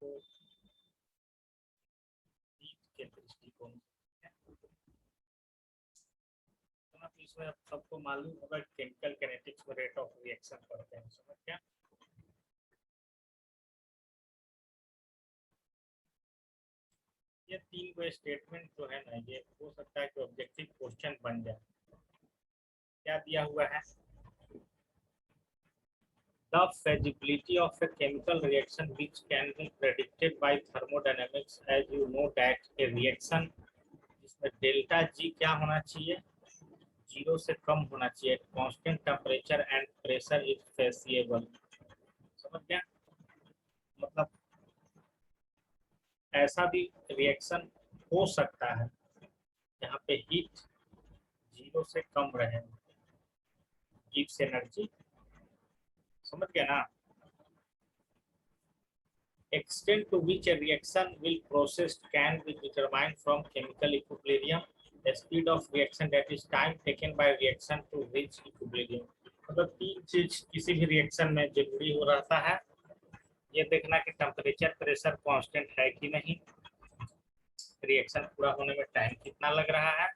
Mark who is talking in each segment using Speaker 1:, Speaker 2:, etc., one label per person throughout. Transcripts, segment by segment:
Speaker 1: तो के दृष्टिकोण तो इसमें सबको मालूम होगा केमिकल कैनेटिक्स में रेट ऑफ रिएक्शन करते हैं, समझ क्या। ये तीन को स्टेटमेंट जो है ना, ये हो सकता है कि ऑब्जेक्टिव क्वेश्चन बन जाए। क्या दिया हुआ है, the feasibility of a chemical reaction which can be predicted by thermodynamics, as you know that a reaction जिसमें डेल्टा जी क्या होना चाहिए, 0 से कम होना चाहिए, constant temperature and pressure is feasible. समझ गया, मतलब ऐसा भी रिएक्शन हो सकता है जहाँ पे हीट 0 से कम रहे, गिव्स एनर्जी। समझ गया ना। Extent to which a reaction will process can be determined from chemical equilibrium, the speed of reaction, that is time taken by reaction to reach equilibrium। मतलब तीन चीज किसी भी रिएक्शन में जरूरी हो रहता है, ये देखना कि टेम्परेचर प्रेशर कांस्टेंट है कि नहीं, रिएक्शन पूरा होने में टाइम कितना लग रहा है।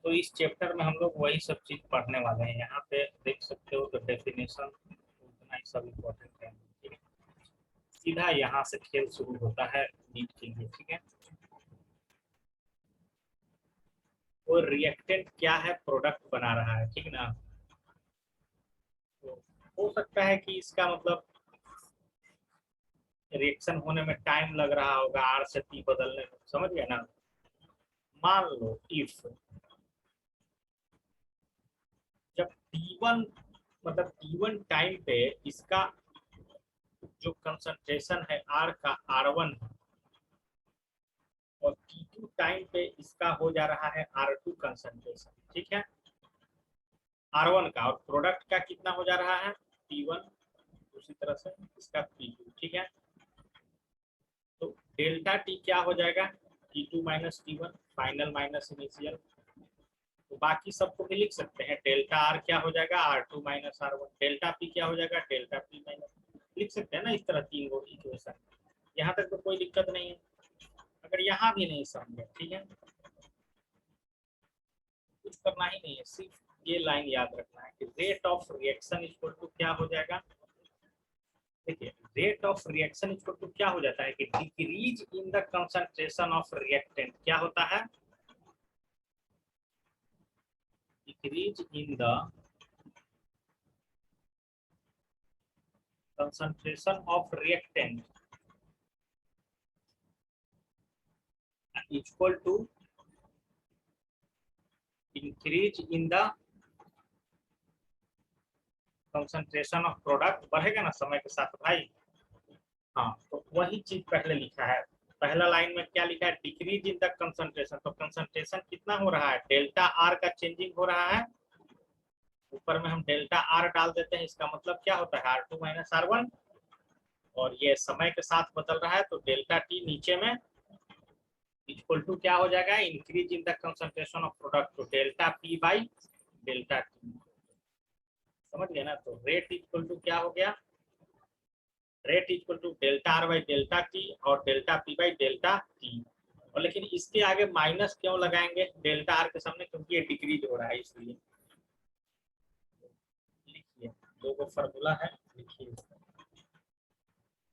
Speaker 1: तो इस चैप्टर में हम लोग वही सब चीज पढ़ने वाले हैं। यहाँ पे देख सकते हो तो डेफिनेशन उतना ही सब इम्पोर्टेंट है, ठीक है। सीधा यहाँ से खेल शुरू होता है नीट के लिए, ठीक है। वो रिएक्टेंट क्या है, प्रोडक्ट बना रहा है, ठीक ना। तो हो सकता है कि इसका मतलब रिएक्शन होने में टाइम लग रहा होगा, आर से पी बदलने में, समझ गया ना। मान लो इफ जब T1 मतलब T1 टाइम पे इसका जो कंसंट्रेशन है आर का R1 है, और T2 टाइम पे इसका हो जा रहा है R2 कंसंट्रेशन, ठीक है, R1 का, और प्रोडक्ट का कितना हो जा रहा है T1, उसी तरह से इसका P2, ठीक है। तो डेल्टा टी क्या हो जाएगा, T2 minus T1, final minus initial. तो बाकी सबको भी लिख सकते हैं, डेल्टा आर क्या हो जाएगा R2 minus R1, delta P क्या हो जाएगा डेल्टा पी माइनस, लिख सकते हैं ना इस तरह तीन वो इक्वेशन। यहाँ तक तो कोई दिक्कत नहीं है। अगर यहाँ भी नहीं समझे, ठीक है, कुछ करना ही नहीं है, सिर्फ ये लाइन याद रखना है कि rate of reaction equal to क्या हो जाएगा। देखिए rate of reaction equal to क्या हो जाता है कि decrease in the concentration of reactant, क्या होता है, decrease in the concentration of reactant equal to increase in the concentration of product। बढ़ेगा ना समय के साथ भाई। हाँ, तो वही चीज पहले लिखा है, पहला लाइन में क्या लिखा है, डिक्रीज इन द कंसंट्रेशन। तो कंसंट्रेशन कितना हो रहा है, डेल्टा आर का चेंजिंग हो रहा है, ऊपर में हम डेल्टा आर डाल देते हैं, इसका मतलब क्या होता है R2 माइनस R1, और ये समय के साथ बदल रहा है, तो डेल्टा टी नीचे में इक्वल टू क्या हो जाएगा, increase in the concentration of product, तो delta P by delta T. समझ गए ना। तो रेट इक्वल टू क्या हो गया, rate equal to delta R by delta T और delta P by delta T. और लेकिन इसके आगे माइनस क्यों लगाएंगे डेल्टा आर के सामने, क्योंकि ये डिक्रीज हो रहा है इसलिए। लिखिए दो गो फॉर्मूला है, लिखिए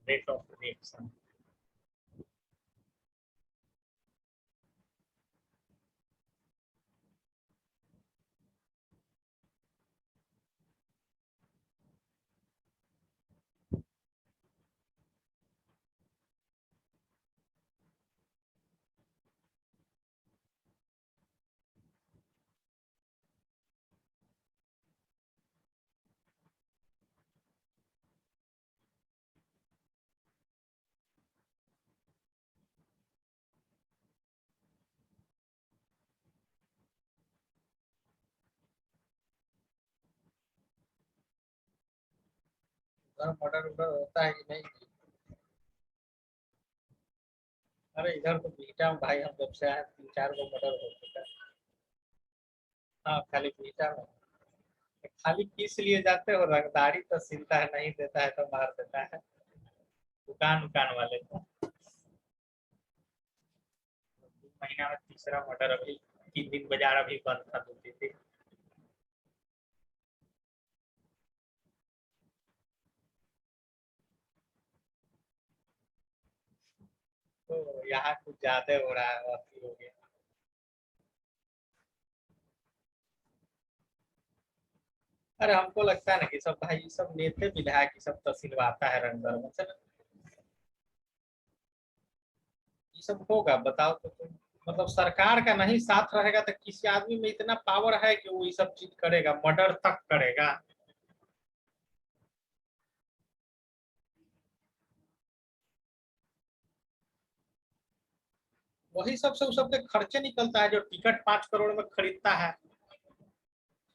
Speaker 1: रेट ऑफ रिएक्शन। मर्डर उधर होता है कि नहीं। अरे इधर तो बीटा में भाई, हम जब से आए 3-4 गो मर्डर हो चुका है। हाँ खाली बीटा में। खाली किस लिए जाते हो, रंगदारी तो सिलता है, नहीं देता है तो मार देता है। दुकान उकान वाले को। 2 महीना में तीसरा मर्डर, अभी 3 दिन बाजार अभी बंद था 2-3 दिन। तो यहाँ कुछ ज्यादा हो रहा है, अति हो गया। अरे हमको लगता है ना कि सब भाई सब नेता विधायक की सब तहसीलवाता है रंग मतलब ये सब होगा, बताओ तो तुम। मतलब सरकार का नहीं साथ रहेगा तो किसी आदमी में इतना पावर है कि वो ये सब चीज करेगा, मर्डर तक करेगा। वही सबसे उस सबके खर्चे निकलता है, जो टिकट 5 करोड़ में खरीदता है।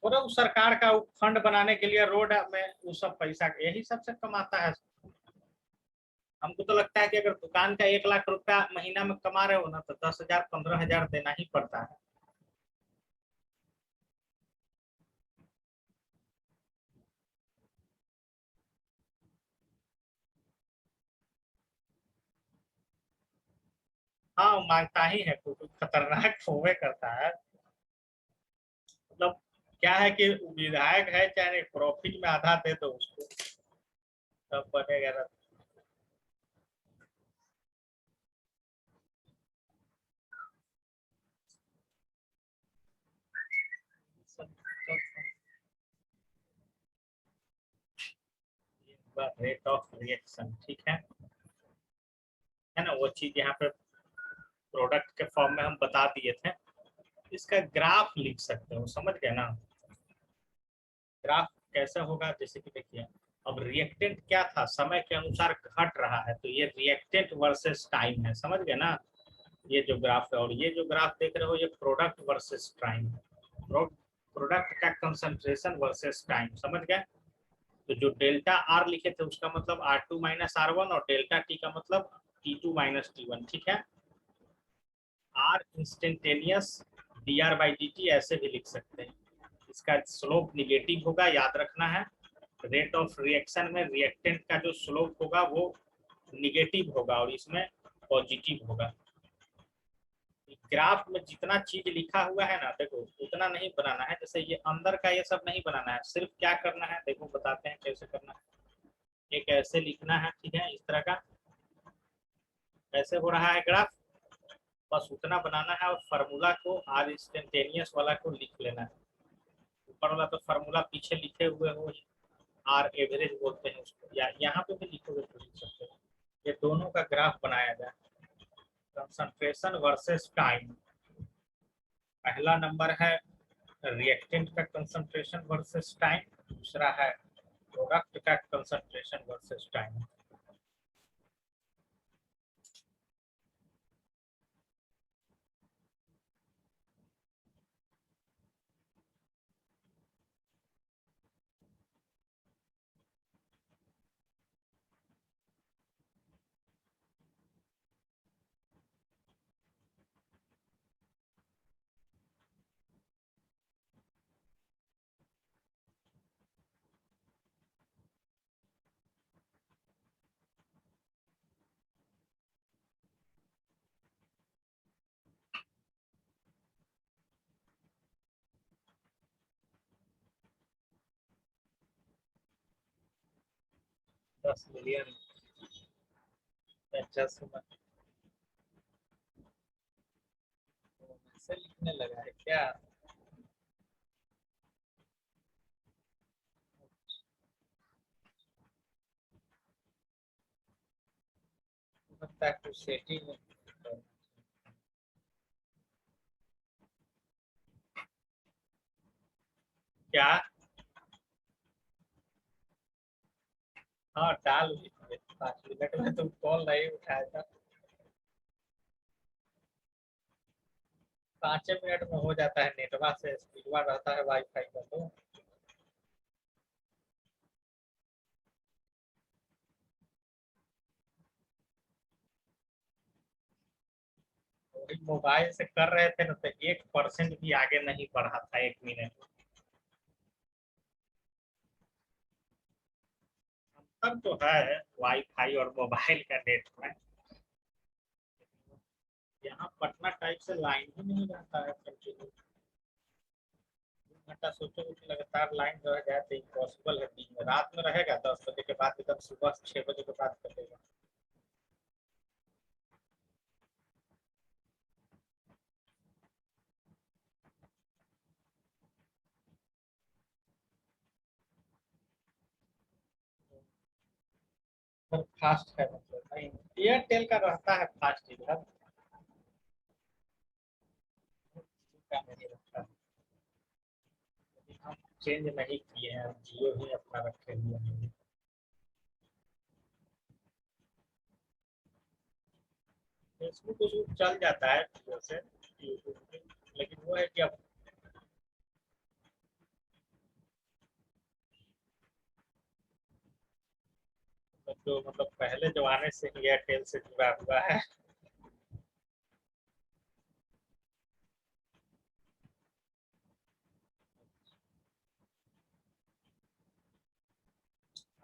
Speaker 1: और वो सरकार का वो फंड बनाने के लिए रोड में वो सब पैसा यही सबसे कमाता है। हमको तो लगता है कि अगर दुकान का 1 लाख रुपया महीना में कमा रहे हो ना, तो 10,000 15,000 देना ही पड़ता है। हाँ मांगता ही है, कुछ खतरनाक होवे करता है। मतलब क्या है कि विधायक है, चाहे प्रॉफिट में आधा दे दो उसको, तब बनेगा ना। रेट ऑफ रिएक्शन ठीक है ना, वो चीज यहाँ पे प्रोडक्ट के फॉर्म में हम बता दिए थे। इसका ग्राफ लिख सकते हो, समझ गए ना। ग्राफ कैसे होगा, जैसे कि देखिए अब रिएक्टेंट क्या था, समय के अनुसार घट रहा है, तो ये रिएक्टेंट वर्सेस टाइम है, समझ गए ना। ये जो ग्राफ है, और ये जो ग्राफ देख रहे हो ये प्रोडक्ट वर्सेस टाइम है। प्रोडक्ट का कंसंट्रेशन वर्सेस टाइम, समझ गए। तो जो डेल्टा आर लिखे थे उसका मतलब R2 - R1, और डेल्टा टी का मतलब T2 - T1, ठीक है। आर इंस्टेंटेनियस dr/dt ऐसे भी लिख सकते हैं। इसका स्लोप निगेटिव होगा, याद रखना है। रेट ऑफ रिएक्शन में रिएक्टेंट का जो स्लोप होगा वो निगेटिव होगा और इसमें पॉजिटिव होगा। ग्राफ में जितना चीज लिखा हुआ है ना, देखो उतना नहीं बनाना है। जैसे ये अंदर का ये सब नहीं बनाना है, सिर्फ क्या करना है देखो बताते हैं कैसे करना है। एक ऐसे लिखना है, ठीक है, इस तरह का ऐसे हो रहा है ग्राफ, बस उतना बनाना है। और फार्मूला को आर इंस्टेंटेनियस वाला को लिख लेना है। ऊपर वाला तो फार्मूला पीछे लिखे हुए हो, आर एवरेज बोलते हैं उसको, या यहाँ पे भी लिखोगे तो लिख सकते हो। ये दोनों का ग्राफ बनाया जाए, कंसंट्रेशन वर्सेस टाइम। पहला नंबर है रिएक्टेंट का कंसंट्रेशन वर्सेस टाइम, दूसरा है प्रोडक्ट का कंसंट्रेशन वर्सेस टाइम। 10 मिलियन। अच्छा सुना, ऐसे लिखने लगा है क्या। लगता है कुछ सेटिंग क्या। हाँ डाल दीजिए, 5 मिनट में तुम कॉल नहीं उठाया था। 5 मिनट में हो जाता है, नेटवर्क से स्पीडवा रहता है वाईफाई का तो। वही मोबाइल से कर रहे थे ना, तो 1% भी आगे नहीं बढ़ा था 1 मिनट। अंतर तो है वाईफाई और मोबाइल का नेट में। यहाँ पटना टाइप से लाइन ही नहीं रहता है कंटिन्यू। 2 घंटा सोचो कि लगातार लाइन रह जाए तो इम्पॉसिबल है। दिन में रात में रहेगा 10 बजे के बाद, एकदम सुबह 6 बजे के बाद कटेगा। पर फास्ट है मतलब नहीं। एयरटेल का रहता है फास्ट इधर का नहीं रहता है। लेकिन हम चेंज नहीं किए हैं, जियो ही अपना रखे हुए हैं। फेसबुक उसको चल जाता है जियो से, यूट्यूब पे। लेकिन वो है कि अब जो मतलब पहले जमाने से ही एयरटेल से जुड़ा हुआ है।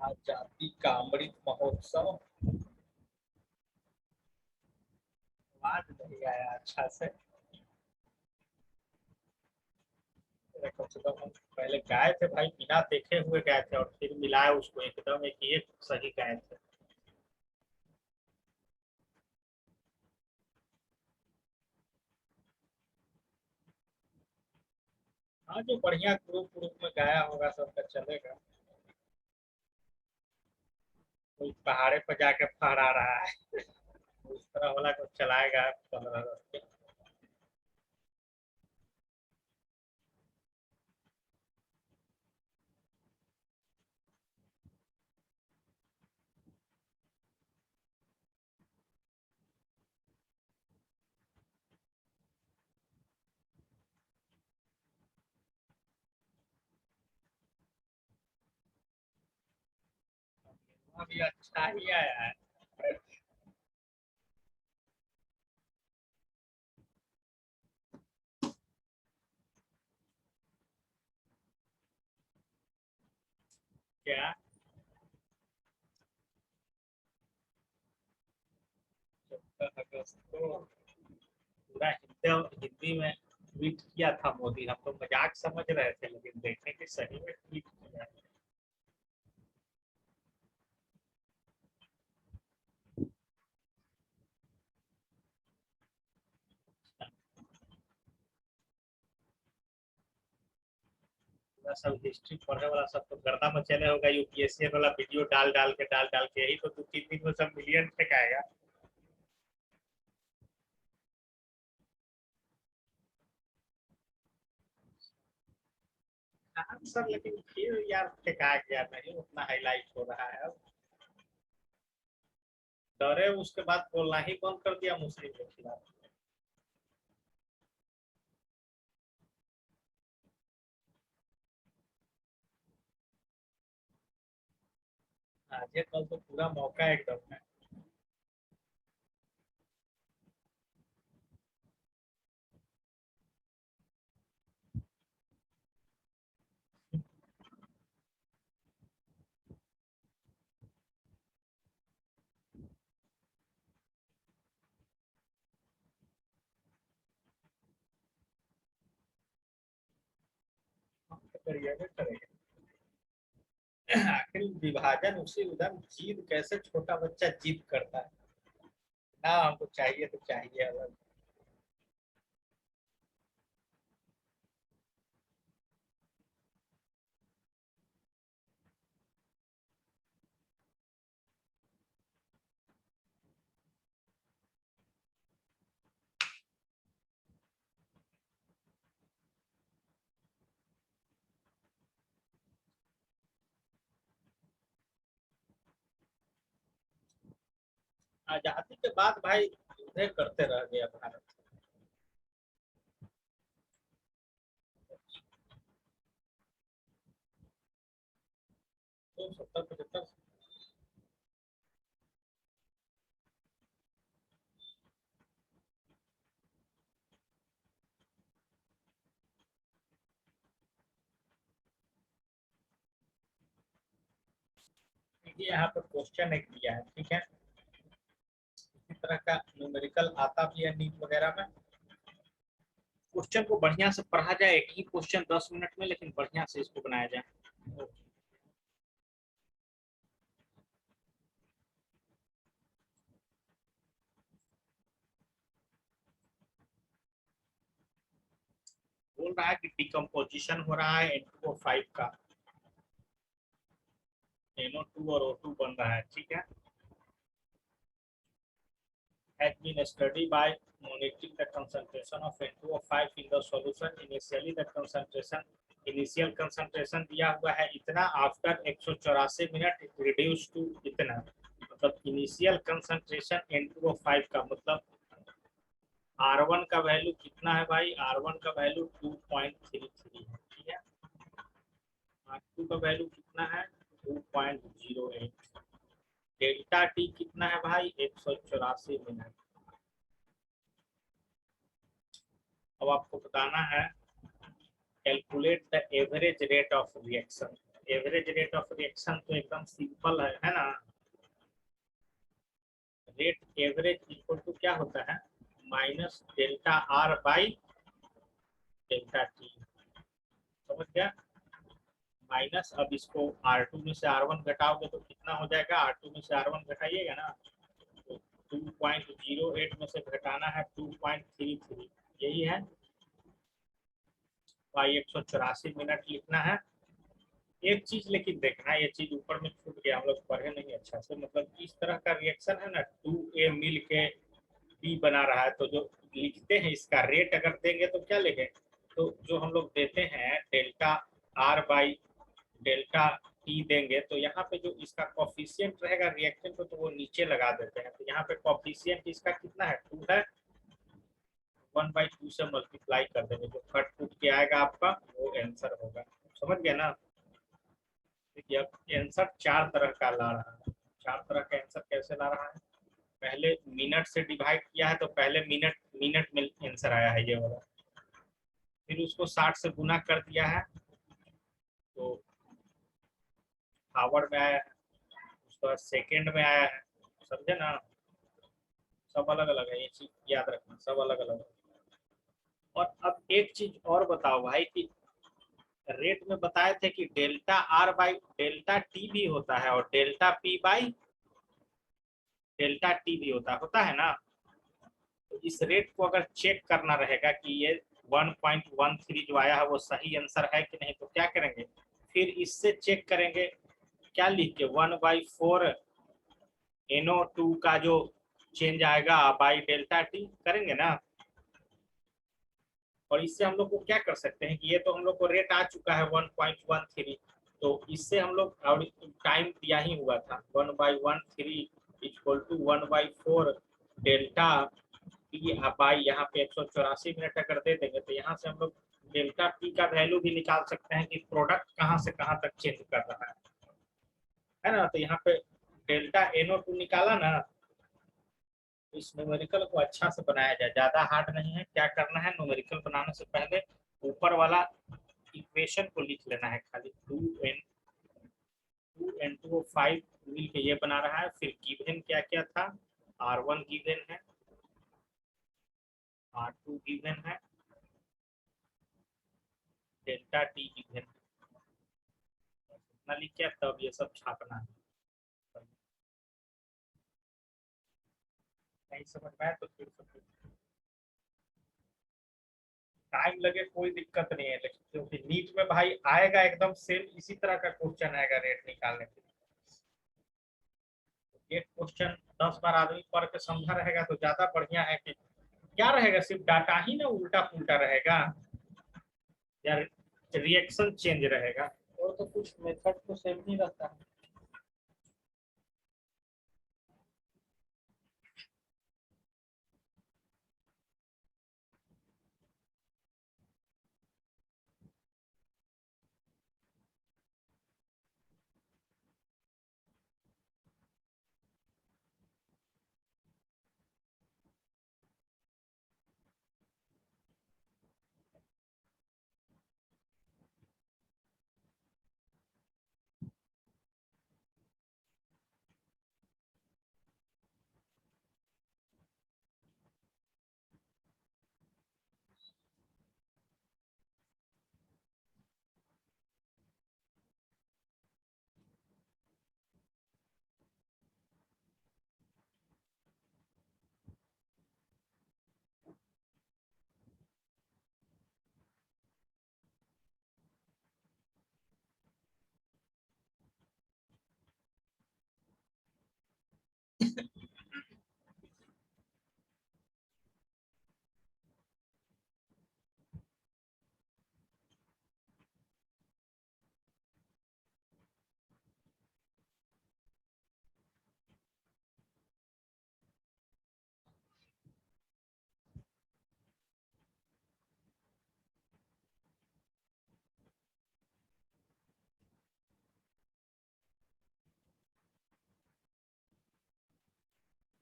Speaker 1: आजादी का अमृत महोत्सव। आवाज नहीं आया अच्छा से। कम से कम हम पहले गाए थे भाई, बिना देखे हुए गाए थे और फिर मिलाए उसको एकदम एक एक सही गाए थे। हाँ, जो बढ़िया ग्रुप ग्रुप में गाया होगा सबका चलेगा। कोई पहाड़े पर जाके फहरा रहा है, उस तरह वाला को चलाएगा 15 10 दिन। अभी अच्छा ही आया है। क्या 17 अगस्त को पूरा हिंदी हिंदी में ट्वीट किया था मोदी। हम तो मजाक समझ रहे थे, लेकिन देखें कि सही में ट्वीट किया है। पूरा सब हिस्ट्री पढ़ने वाला सब तो गर्दा मचेले होगा, यूपीएससी वाला वीडियो डाल डाल के यही तो 2 3 दिन में सब मिलियन फेंकाएगा। आंसर लेकिन फिर यार फेंका गया, नहीं उतना हाईलाइट हो रहा है अब। डरे उसके बाद बोलना ही बंद कर दिया मुस्लिम के खिलाफ। आज ये कल तो पूरा मौका एकदम है। करिए करेगा। आखिर विभाजन उसी उधर, जीद कैसे छोटा बच्चा जीद करता है ना, हमको चाहिए तो चाहिए अलग। आजादी के बाद भाई युद्ध करते रह गया भारत। तो 70 75। ये यहाँ पर क्वेश्चन एक दिया है, ठीक है। इस तरह का न्यूमेरिकल आता भी है नीट वगैरह में। क्वेश्चन को बढ़िया से पढ़ा जाए, एक ही क्वेश्चन 10 मिनट में, लेकिन बढ़िया से इसको बनाया जाए। बोल रहा है कि डिकम्पोजिशन हो रहा है N2O5 का, NO2 और O2 बन रहा है, ठीक है। Has been studied by monitoring the concentration of N2O5 in the solution. Initially the concentration, initial concentration दिया हुआ है इतना, after 184 मिनट reduce to इतना। मतलब initial concentration N2O5 का मतलब R1 का वैल्यू कितना है भाई, R1 का वैल्यू 2.33 है, ठीक है। R2 का वैल्यू कितना है 2.08। डेल्टा टी कितना है भाई 184 मिनट। अब आपको बताना है calculate the average rate of reaction. Average rate of reaction तो एकदम सिंपल है ना। रेट एवरेज इक्वल टू क्या होता है, minus delta R by delta T, समझ गया। माइनस, अब इसको R2 में से R1 घटाओगे तो कितना हो जाएगा, R2 में से R1 घटाइएगा ना, तो 2.08 में से घटाना है 2.33, यही है भाई। 184 मिनट लिखना है। एक चीज लेकिन देखना, ये चीज ऊपर में छूट गया, हम लोग पढ़े नहीं अच्छा से। मतलब इस तरह का रिएक्शन है ना, 2A मिल के B बना रहा है, तो जो लिखते हैं इसका रेट अगर देंगे तो क्या लिखे, तो जो हम लोग देते हैं delta R by delta T देंगे, तो यहाँ पे जो इसका कॉफिशियंट रहेगा रिएक्शन को, तो वो नीचे लगा देते हैं। तो यहाँ पे कॉफिशियंट इसका कितना है 2 है, 1/2 से मल्टीप्लाई कर देंगे, जो कट फुट के आएगा आपका वो आंसर होगा। समझ गया ना। देखिए अब आंसर चार तरह का ला रहा है। चार तरह का आंसर कैसे ला रहा है, पहले मिनट से डिवाइड किया है, तो पहले मिनट मिनट में आंसर आया है ये वाला। फिर उसको 60 से गुना कर दिया है तो आवर में आया है, उसके बाद सेकेंड में आया है, समझे ना। सब अलग अलग है, ये चीज याद रखना, सब अलग अलग है। और अब एक चीज और बताओ भाई कि रेट में बताए थे कि delta R by delta T भी होता है, और delta P by delta T भी होता है ना। तो इस रेट को अगर चेक करना रहेगा कि ये 1.13 जो आया है वो सही आंसर है कि नहीं, तो क्या करेंगे, फिर इससे चेक करेंगे, क्या लिख के 1/4 NO2 का जो चेंज आएगा बाई डेल्टा टी करेंगे ना। और इससे हम लोग को क्या कर सकते हैं कि ये तो हम लोग को रेट आ चुका है 1.13, तो इससे हम लोग और टाइम दिया ही हुआ था 1/13 equal to 1/4 delta P by यहाँ पे 184 मिनट अगर दे देंगे, तो यहाँ से हम लोग डेल्टा पी का वैल्यू भी निकाल सकते हैं कि प्रोडक्ट कहाँ से कहाँ तक चेंज कर रहा है ना। तो यहाँ पे डेल्टा NO2 निकाला ना, इस न्यूमेरिकल को अच्छा से बनाया जाए, ज्यादा हार्ड नहीं है। क्या करना है, न्यूमेरिकल बनाने से पहले ऊपर वाला इक्वेशन को लिख लेना है खाली, 2N2O5 मिल के ये बना रहा है। फिर गिवन क्या क्या था, R1 गिवन है, R2 गिवन है, डेल्टा टी गिवन है। इतना लिख के तब ये सब छापना है। नहीं समझ में आया तो फिर सब टाइम लगे कोई दिक्कत नहीं है, लेकिन क्योंकि नीट में भाई आएगा एकदम सेम इसी तरह का क्वेश्चन आएगा रेट निकालने के लिए। एक क्वेश्चन 10 बार आदमी पढ़ के समझा रहेगा तो ज्यादा बढ़िया है कि क्या रहेगा, सिर्फ डाटा ही ना उल्टा पुल्टा रहेगा या रिएक्शन चेंज रहेगा, और तो कुछ मेथड तो सेम ही रहता है।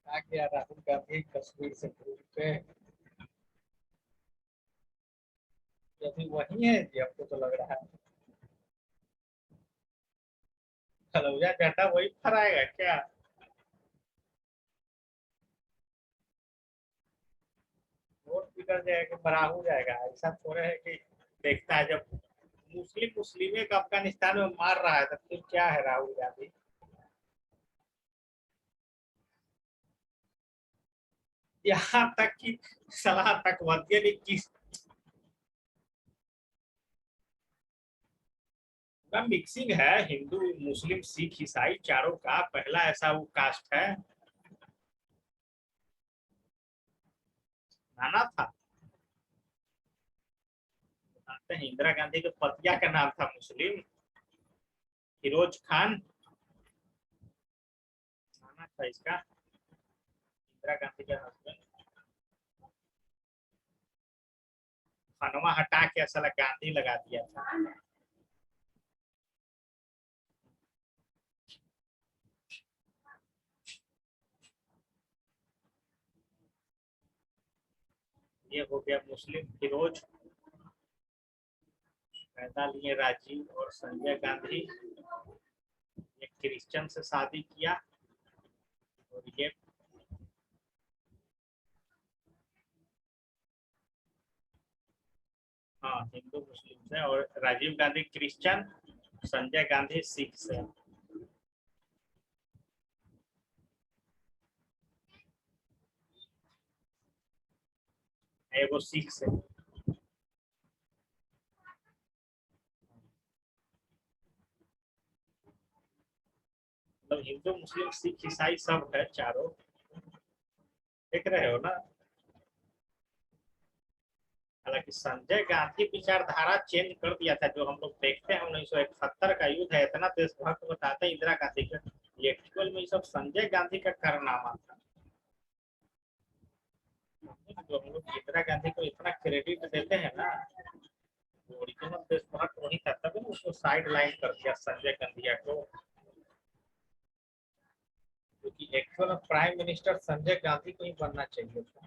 Speaker 1: आ गया राहुल गांधी कश्मीर से घूम के। ये अभी वही है जी, आपको तो लग रहा है खलौजा चाटा वही फराएगा क्या? वोट बिगड़ जाएगा, बड़ा हो जाएगा, ऐसा थोड़ा है कि देखता है जब मुस्लिम मुस्लिम एक अफगानिस्तान में मार रहा है, तब फिर क्या है राहुल गांधी। यहाँ तक कि सलाह तक वधिया ने किस का मिक्सिंग है, हिंदू मुस्लिम सिख ईसाई चारों का पहला ऐसा वो कास्ट है। नाना था, जानते हैं इंदिरा गांधी के पतिया का नाम था मुस्लिम, फिरोज खान नाना था इसका, इंदिरा गांधी का हस्बैंड। खनवा हटा के असल गांधी लगा दिया था। ये हो गया मुस्लिम फिरोज। पैदा लिए राजीव और संजय गांधी, एक क्रिश्चियन से शादी किया। और ये हाँ हिंदू मुस्लिम से, और राजीव गांधी क्रिश्चियन, संजय गांधी सिख से। वो सिख से। मतलब हिंदू मुस्लिम सिख ईसाई सब है चारों, देख रहे हो ना। हालांकि संजय गांधी विचारधारा चेंज कर दिया था, जो हम लोग देखते हैं 1971 का युद्ध है, इतना देशभक्त बताते हैं इंदिरा गांधी का, एक्चुअल में ये सब संजय गांधी का कारनामा था। जो हम लोग इंदिरा गांधी को इतना क्रेडिट देते हैं ना, वो ओरिजिनल देशभक्त वही था, तभी उसको साइड लाइन कर दिया संजय गांधी को। क्योंकि actual prime minister Sanjay Gandhi को ही बनना चाहिए था।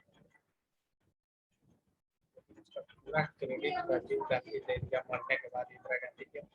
Speaker 1: पूरा क्रेडिट राजीव गांधी दे दिया मरने के बाद इंदिरा गांधी के।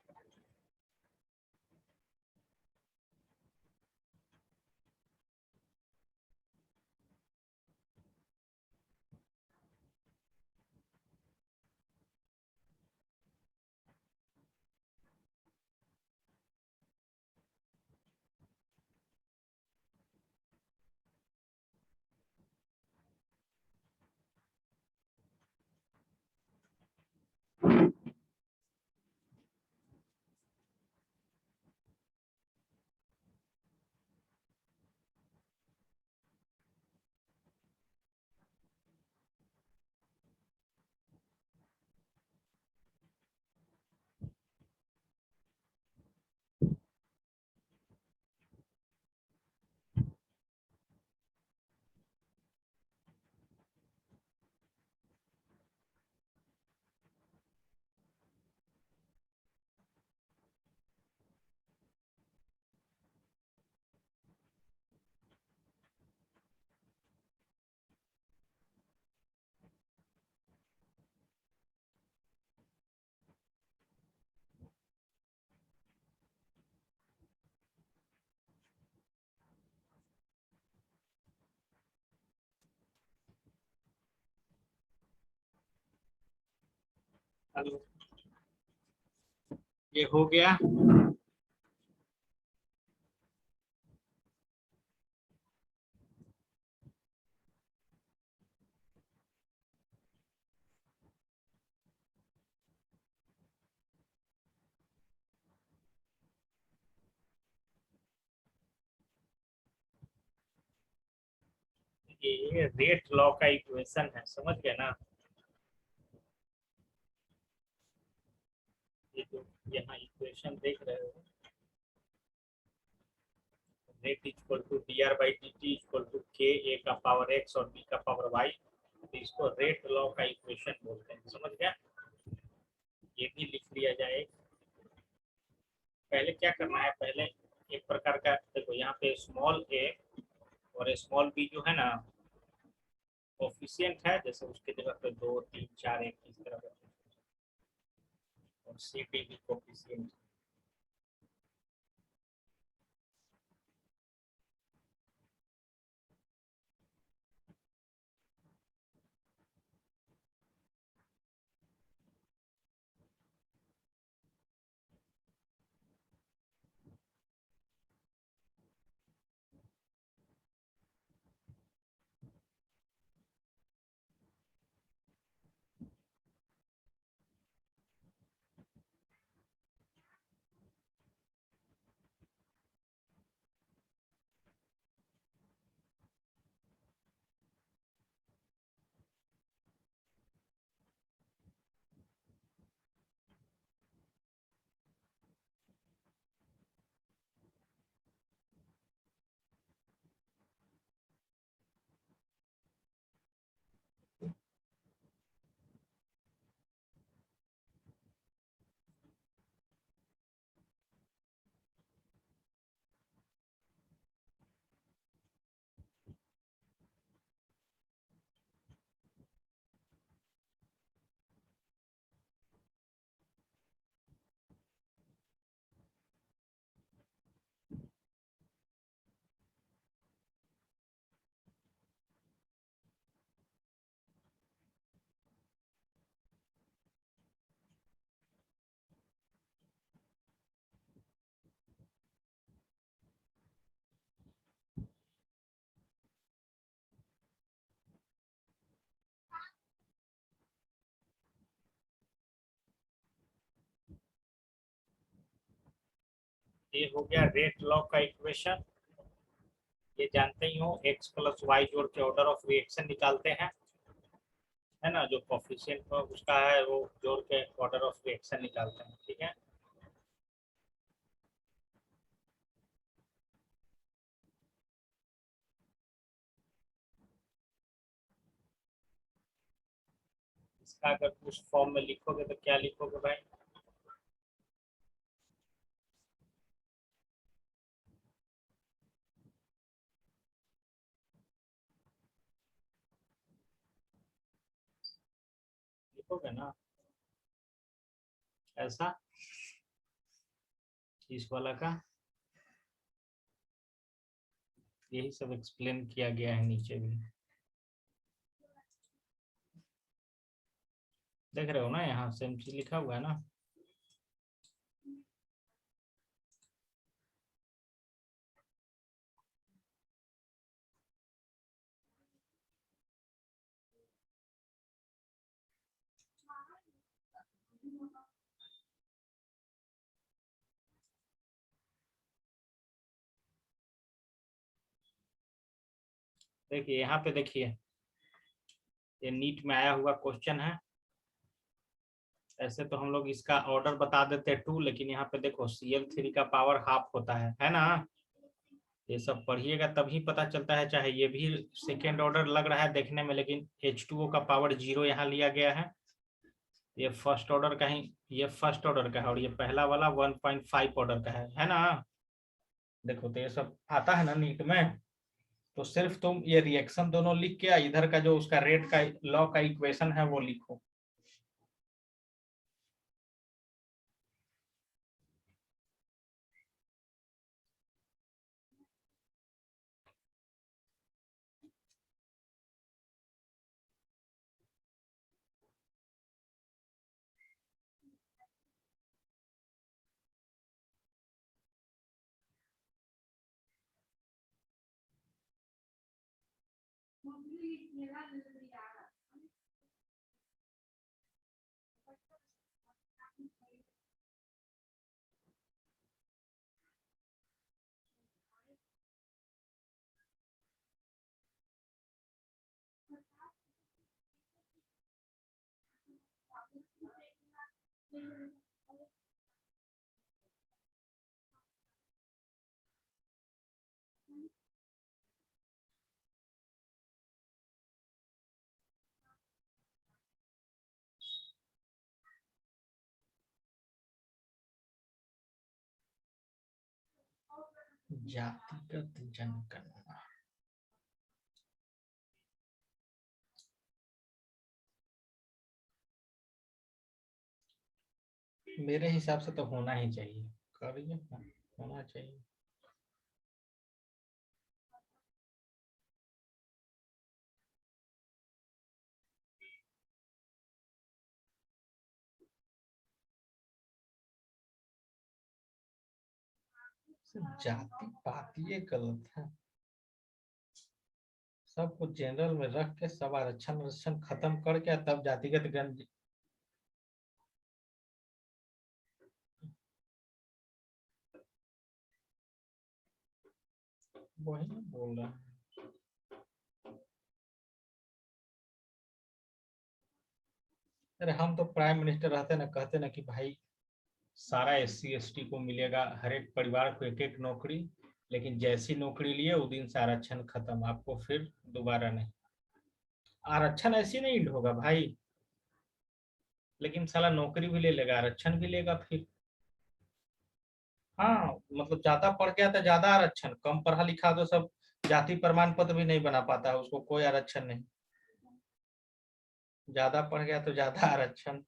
Speaker 1: ये हो गया। ये रेट लॉ का इक्वेशन है, समझ गए ना। ये जो यहाँ इक्वेशन देख रहे हो, rate equal to D R by D T equal to K A का पावर एक्स और बी का पावर वाई, तो इसको रेट लॉ का इक्वेशन बोलते हैं, समझ गया। ये भी लिख लिया जाए। पहले क्या करना है, पहले एक प्रकार का देखो, यहाँ पे स्मॉल ए और स्मॉल बी जो है ना कोफिशिएंट है, जैसे उसके जगह पे 2 3 4 1 इस तरह का, और सी डी भी कोफिशिएंट। ये हो गया रेट लॉ का इक्वेशन। ये जानते ही हो, x प्लस वाई जोड़ के ऑर्डर ऑफ रिएक्शन निकालते हैं, है ना, जो कोफिशिएंट उसका है वो जोड़ के ऑर्डर ऑफ रिएक्शन निकालते हैं, ठीक है। इसका अगर उस फॉर्म में लिखोगे तो क्या लिखोगे भाई? लिखोगे ना ऐसा, इस वाला का यही सब एक्सप्लेन किया गया है नीचे भी, देख रहे हो ना, यहाँ सेम चीज लिखा हुआ है ना। देखिए यहाँ पे देखिए, ये नीट में आया हुआ क्वेश्चन है। ऐसे तो हम लोग इसका ऑर्डर बता देते हैं 2, लेकिन यहाँ पे देखो Cl3 का पावर हाफ होता है ना। ये सब पढ़िएगा तभी पता चलता है, चाहे ये भी सेकेंड ऑर्डर लग रहा है देखने में, लेकिन H2O का पावर 0 यहाँ लिया गया है। ये फर्स्ट ऑर्डर का ही, ये फर्स्ट ऑर्डर का है, और ये पहला वाला 1.5 ऑर्डर का है ना। देखो तो ये सब आता है ना नीट में। तो सिर्फ तुम ये रिएक्शन दोनों लिख के इधर का जो उसका रेट का लॉ का इक्वेशन है वो लिखो। जातिगत जनगणना मेरे हिसाब से तो होना ही चाहिए, करिए, होना चाहिए। जाति पाति ये गलत है। सब कुछ जनरल में रख के सब आरक्षण आरक्षण खत्म करके तब जातिगत गण। वही बोल रहा है। अरे हम तो प्राइम मिनिस्टर रहते ना, कहते ना कि भाई सारा SC ST को मिलेगा, हर एक परिवार को एक एक नौकरी, लेकिन जैसी नौकरी लिए उस दिन से आरक्षण खत्म, आपको फिर दोबारा नहीं। आरक्षण ऐसे नहीं होगा भाई, लेकिन साला नौकरी भी ले लेगा, आरक्षण भी लेगा फिर। हाँ, मतलब ज्यादा पढ़ गया तो ज्यादा आरक्षण, कम पढ़ा लिखा तो सब जाति प्रमाण पत्र भी नहीं बना पाता है, उसको कोई आरक्षण नहीं। ज्यादा पढ़ गया तो ज्यादा आरक्षण।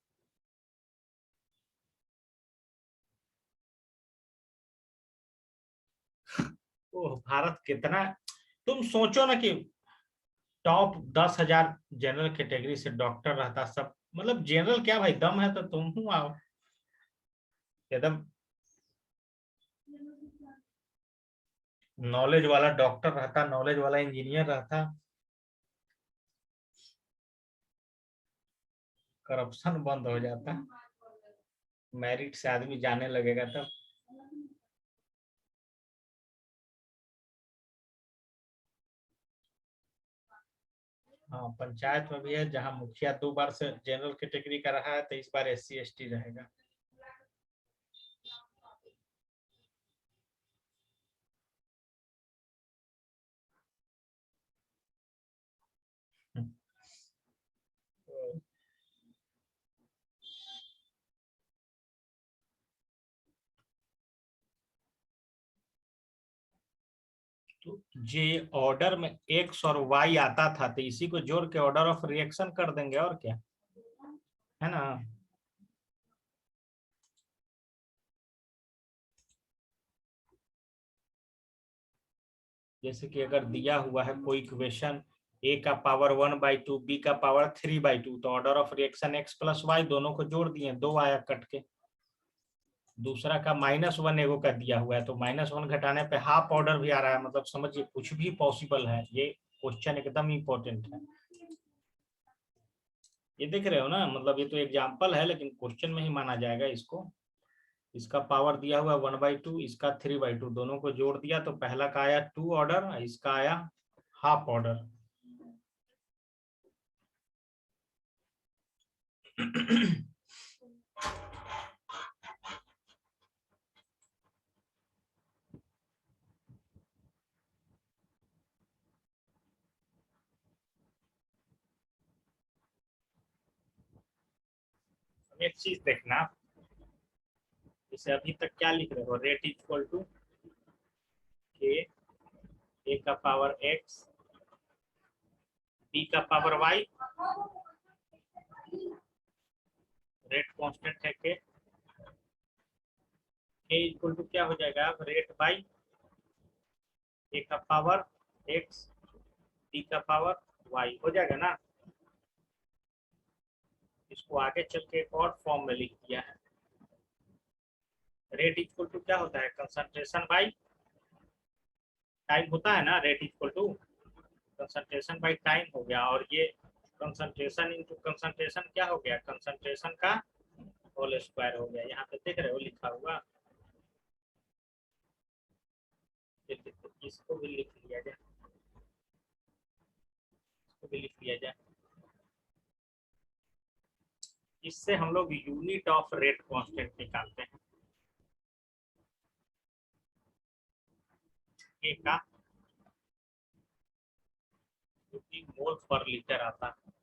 Speaker 1: ओह भारत कितना, तुम सोचो ना कि टॉप 10,000 जनरल कैटेगरी से डॉक्टर रहता सब, मतलब जनरल क्या भाई, दम है तो तुम हूँ आओ एकदम। नॉलेज वाला डॉक्टर रहता, नॉलेज वाला इंजीनियर रहता, करप्शन बंद हो जाता, मेरिट से आदमी जाने लगेगा तब। हाँ पंचायत में भी है, जहाँ मुखिया 2 बार से जनरल कैटेगरी का रहा है, तो इस बार SC ST रहेगा। तो जे ऑर्डर में X और Y आता था, तो इसी को जोड़ के ऑर्डर ऑफ रिएक्शन कर देंगे, और क्या है ना। जैसे कि अगर दिया हुआ है कोई इक्वेशन, A का पावर 1/2, B का पावर 3/2, तो ऑर्डर ऑफ रिएक्शन X+Y, दोनों को जोड़ दिए, 2 आया कट के। दूसरा का -1 एगो का दिया हुआ है, तो -1 घटाने पे हाफ ऑर्डर भी आ रहा है, मतलब समझिए कुछ भी पॉसिबल है, ये क्वेश्चन एकदम इम्पोर्टेंट है। ये देख रहे हो ना, मतलब ये तो एग्जाम्पल है, लेकिन क्वेश्चन में ही माना जाएगा इसको। इसका पावर दिया हुआ 1/2, इसका 3/2, दोनों को जोड़ दिया तो पहला का आया 2 ऑर्डर, इसका आया हाफ ऑर्डर। एक चीज देखना, जैसे अभी तक क्या लिख रहे हो, rate equal to K, A का पावर एक्स, बी का पावर वाई, रेट कांस्टेंट है के इक्वल टू क्या हो जाएगा, रेट बाई ए का पावर एक्स, बी का पावर वाई हो जाएगा ना। इसको आगे चल के एक और फॉर्म में लिख दिया है, रेट इक्वल टू क्या होता है, कंसंट्रेशन बाई टाइम होता है ना, rate equal to concentration by time हो गया, और ये कंसंट्रेशन इनटू कंसंट्रेशन क्या हो गया, कंसंट्रेशन का होल स्क्वायर हो गया। यहाँ पे देख रहे हो लिखा हुआ, इसको भी लिख लिया जाए, इसको भी लिख लिया जाए। इससे हम लोग यूनिट ऑफ रेट कांस्टेंट निकालते हैं, ए का, जो कि मोल पर लीटर आता है।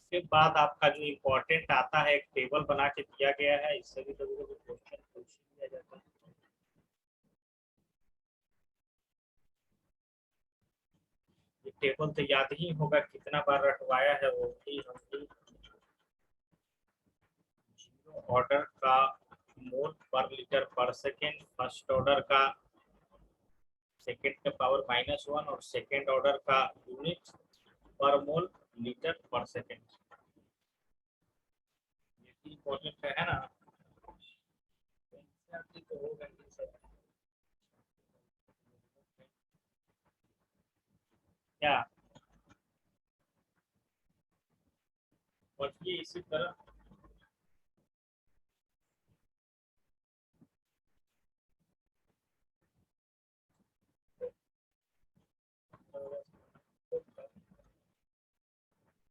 Speaker 1: उसके बाद आपका जो इम्पोर्टेंट आता है, एक टेबल बना के दिया गया है, इससे भी कभी कभी क्वेश्चन पूछ लिया जाता है। ये टेबल तो याद ही होगा, कितना बार रटवाया है वो भी हम भी। जीरो ऑर्डर का मोल पर लीटर पर सेकेंड, फर्स्ट ऑर्डर का सेकेंड का पावर -1 और सेकेंड ऑर्डर का यूनिट पर मोल लीटर पर सेकेंड। ये भी इम्पोर्टेंट है ना। तो होगा ही सर। क्या, और ये इसी तरह